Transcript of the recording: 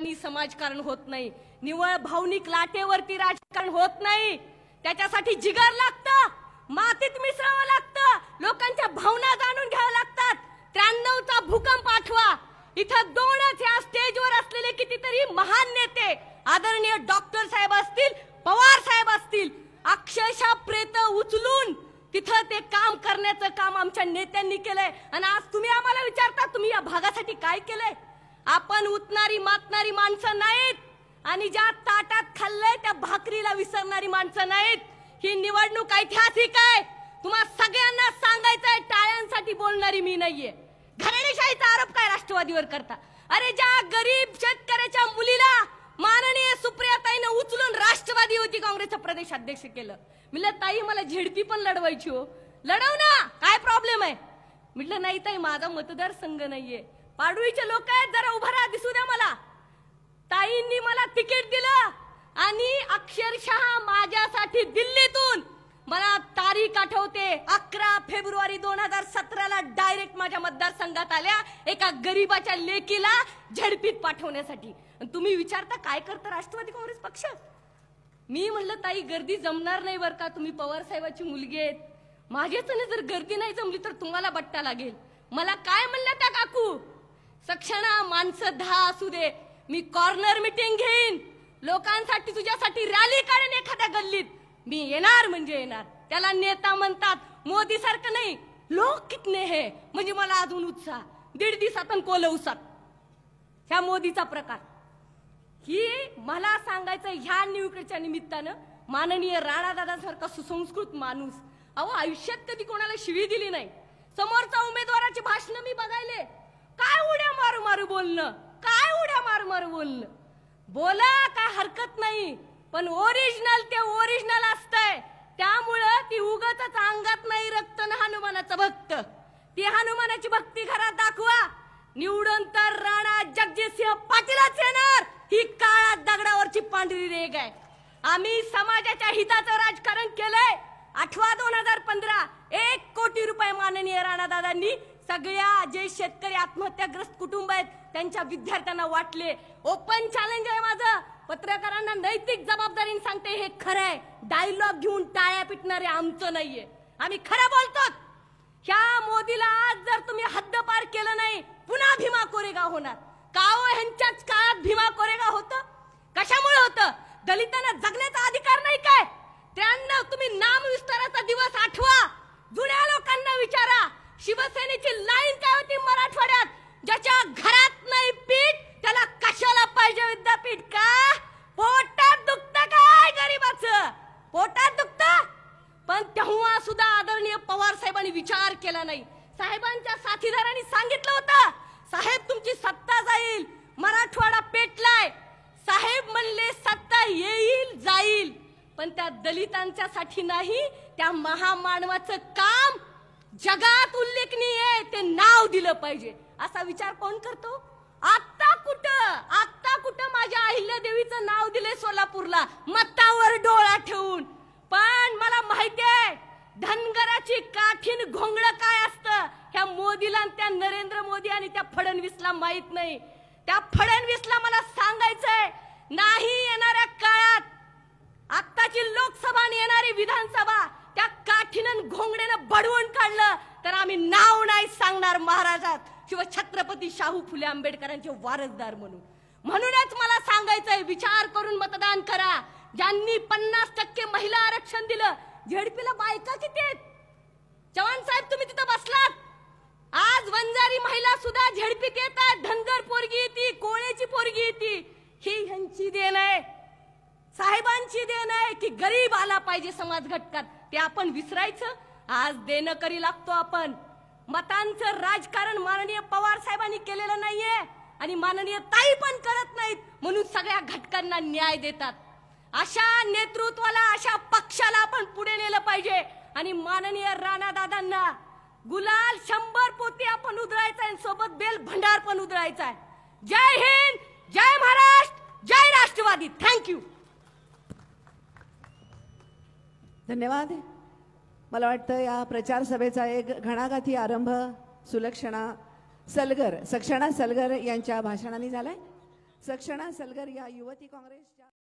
शब्दांनी समाजकारण होत नाही, निवळ भावनिक लाटेवरती राजकारण होत नाही। त्याच्यासाठी जिगर लागतं, मातीत मिसळावं लागतं, लोकांच्या भावना जाणून घ्याव्या लागतात। 93 चा भूकंप आठवा, इथं दोनच या स्टेजवर असलेले कितीतरी महान नेते, आदरणीय डॉक्टर साहेब असतील, पवार साहेब असतील, अक्षरशः प्रेत उचलून तिथं ते काम करण्याचं काम आमच्या नेत्यांनी केलंय। आणि आज तुम्ही आम्हाला विचारता तुम्ही या भागासाठी काय केलंय? आपण उतणारी मातणारी माणसं नाहीत आणि ज्या ताटात खाल्लंय त्या भाकरीला विसरणारी माणसं नाहीत। ही निवडणूक ऐतिहासिक आहे, तुम्हा सगळ्यांना सांगायचंय, टाळ्यांसाठी बोलणारी मी नाहीये। घराणेशाहीचा आरोप काय राष्ट्रवादीवर करता? अरे ज्या गरीब शेतकऱ्याच्या मुलीला माननीय सुप्रियाताईने उचलून राष्ट्रवादी युवती काँग्रेसचं प्रदेश अध्यक्ष केलं। म्हटलं ताई मला झेडपी पण लढवायची हो, लढव ना, काय प्रॉब्लेम आहे? म्हटलं नाही ताई माझा मतदारसंघ नाहीये, पाडळीचे लोक आहेत, जरा उभा राहा, दिसू द्या मला। ताईंनी मला तिकीट दिलं आणि अक्षरशः माझ्यासाठी दिल्लीतून मला तारीख आठवते 11 फेब्रुवारी 2017 डायरेक्ट माझ्या मतदारसंघात आल्या एका गरीबाच्या लेकीला झडपीत पाठवण्यासाठी। तुम्ही विचारता काय करतं राष्ट्रवादी काँग्रेस पक्ष? मी म्हणलं ताई गर्दी जमणार नाही बर का, तुम्ही पवार साहेबाची मुलगी आहेत, माझ्याचने जर गर्दी नाही जमली तर तुम्हाला बट्टा लागेल। मला काय म्हणलं त्या काकू, सक्षणा माणसं 10 असू दे, मी कॉर्नर मीटिंग घेईन, लोकांसाठी तुझ्यासाठी रॅली काढेन एखाद्या गल्लीत, मी येणार म्हणजे येणार। त्याला नेता म्हणतात, मोदी सारखं नाही, लोक कितने है म्हणजे मला अजून उत्साह, 1.5 दिवसातून कोलवसात ह्या मोदीचा प्रकार। ही मला सांगायचं ह्या निवडणुकीच्या निमित्तानं माननीय राणादादा सारखा सुसंस्कृत माणूस, अहो आयुष्यात कधी कोणाला शिवी दिली नाही। समोरचा उमेदवाराची भाषण मी बघायले, काय उड्या मारू मारू बोलणं, काय उड्या मारू मारू बोलणं, बोला काय हरकत नाही, पण ओरिजिनल ते ओरिजिनल असतंय, त्यामुळं ती उगाचच अंगात नाही रक्त न हनुमानाचं भक्त, ती हनुमानाची भक्ती घरात दाखवा, निवडून तर राणा जगजितसिंह पाटीलच येणार, ही काळा दगडावरची पांढरी रेघ आहे। आम्ही समाजाच्या हिताचं राजकारण केलंय। आठवा 2015 1 कोटी रुपये माननीय राणादादांनी सगळ्या जे शेतकरी आत्महत्याग्रस्त कुटुंब आहेत त्यांच्या विद्यार्थ्यांना वाटले। ओपन चॅलेंज आहे माझं, पत्रकारांना नैतिक जबाबदारीने सांगते, हे खरं आहे, डायलॉग घेऊन टाळ्या पिटणारे आमचं नाहीये, आम्ही खरं बोलतो। ह्या मोदीला आज जर तुम्ही हद्दपार केलं नाही, पुन्हा भीमा कोरेगाव होणार। काओ ह्यांच्याच काळात भीमा कोरेगाव होतं, कशामुळे होतं? दलितांना जगण्याचा अधिकार नाही काय? 93 तुम्ही नाम विस्ताराचा दिवस आठवा, जुन्या लोकांना विचारा, शिवसेनेची लाईन काय होती मराठवाड्यात, ज्याच्या घरात नाही पीठ त्याला कशाला पाहिजे विद्यापीठ? का पोटात दुखतं काय गरीबाचं? पोटात दुखतं, पण तेव्हा सुद्धा आदरणीय पवार साहेबांनी विचार केला नाही। साहेबांच्या साथीदारांनी सांगितलं होतं, साहेब तुमची सत्ता जाईल, मराठवाडा पेटलाय, साहेब म्हणले सत्ता येईल जाईल, पण त्या दलितांच्या साठी नाही, त्या महामानवाचं काम जगात उल्लेखनीय आहे, ते नाव दिलं पाहिजे, असा विचार कोण करतो? आता कुठं माझ्या अहिल्यादेवीचं नाव दिले सोलापूरला मतावर डोळा ठेवून, पण मला माहितीये धनगराची काठीण घोंगड काय असतं, ह्या मोदीला, त्या नरेंद्र मोदी आणि त्या फडणवीसला माहित नाही। त्या फडणवीसला मला सांगायचंय, नाही येणाऱ्या काळात आत्ताची लोकसभा आणि येणारी विधानसभा त्या काठीनं घोंगडेनं बडवून काढलं तर आम्ही नाव नाही सांगणार महाराजात, शिव छत्रपती शाहू फुले आंबेडकरांचे वारसदार म्हणून। म्हणूनच मला सांगायचंय, विचार करून मतदान करा। ज्यांनी 50% महिला आरक्षण दिलं, झेडपीला बायका किती आहेत? चव्हाण साहेब तुम्ही तिथं बसलात, आज वंजारी महिला सुद्धा झेडपीत येतात, धनगर पोरगी येते, कोळेची पोरगी येते, ही ह्यांची देण आहे, साहेबांची देण आहे की गरीब आला पाहिजे समाज घटकात, ते आपण विसरायचं। आज देणं करी लागतो आपण। मतांचं राजकारण माननीय पवार साहेबांनी केलेलं नाहीये आणि माननीय ताई पण करत नाहीत, म्हणून सगळ्या घटकांना न्याय देतात। अशा नेतृत्वाला, अशा पक्षाला आपण पुढे नेलं पाहिजे आणि माननीय राणादादांना गुलाल 100 पोते आपण उधळायचा आहे, सोबत बेल भंडार पण उधळायचा आहे। जय हिंद, जय महाराष्ट्र, जय राष्ट्रवादी। थँक्यू। धन्यवाद। मला वाटतं या प्रचार सभेचा एक घणाघाती आरंभ सक्षणा सलगर यांच्या भाषणाने झालाय। सक्षणा सलगर या युवती काँग्रेसच्या